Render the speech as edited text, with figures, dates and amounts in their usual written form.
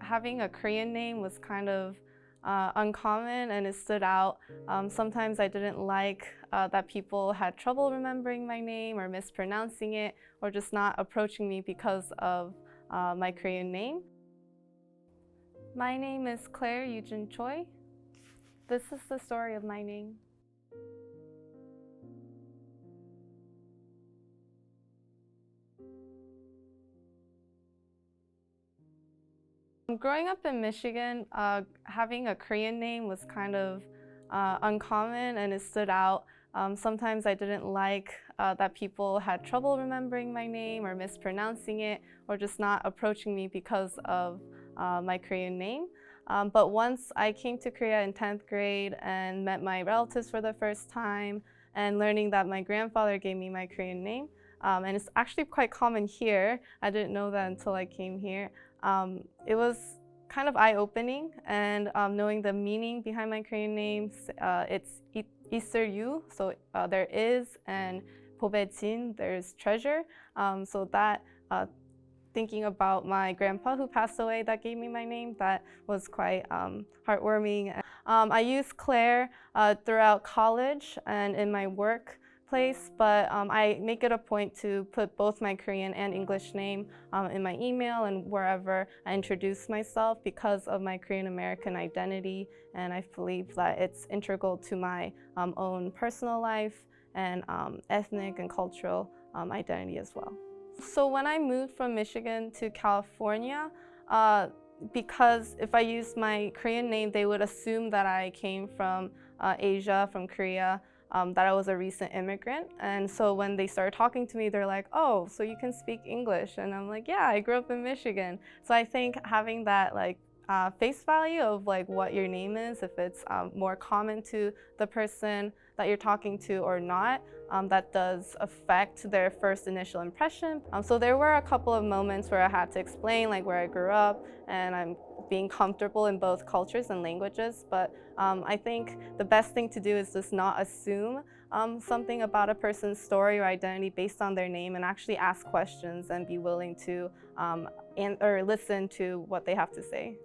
having a Korean name was kind of uncommon and it stood out. Sometimes I didn't like that people had trouble remembering my name or mispronouncing it or just not approaching me because of my Korean name. My name is Yujin Choi. This is the story of my name. Growing up in Michigan, having a Korean name was kind of uncommon and it stood out. Sometimes I didn't like that people had trouble remembering my name or mispronouncing it or just not approaching me because of my Korean name. But once I came to Korea in 10th grade and met my relatives for the first time and learning that my grandfather gave me my Korean name, and it's actually quite common here. I didn't know that until I came here. It was kind of eye-opening, and knowing the meaning behind my Korean name, it's Yu, so there is, and Pobejin, there's treasure. So that thinking about my grandpa who passed away that gave me my name, that was quite heartwarming. I used Claire throughout college and in my workplace, but I make it a point to put both my Korean and English name in my email and wherever I introduce myself because of my Korean American identity, and I believe that it's integral to my own personal life and ethnic and cultural identity as well. So when I moved from Michigan to California, because if I used my Korean name, they would assume that I came from Asia, from Korea, that I was a recent immigrant. And so when they started talking to me, they're like, oh, so you can speak English? And I'm like, yeah, I grew up in Michigan. So I think having that face value of what your name is, if it's more common to the person that you're talking to or not, that does affect their first initial impression. So there were a couple of moments where I had to explain where I grew up, and I'm being comfortable in both cultures and languages. But I think the best thing to do is just not assume something about a person's story or identity based on their name, and actually ask questions and be willing to or listen to what they have to say.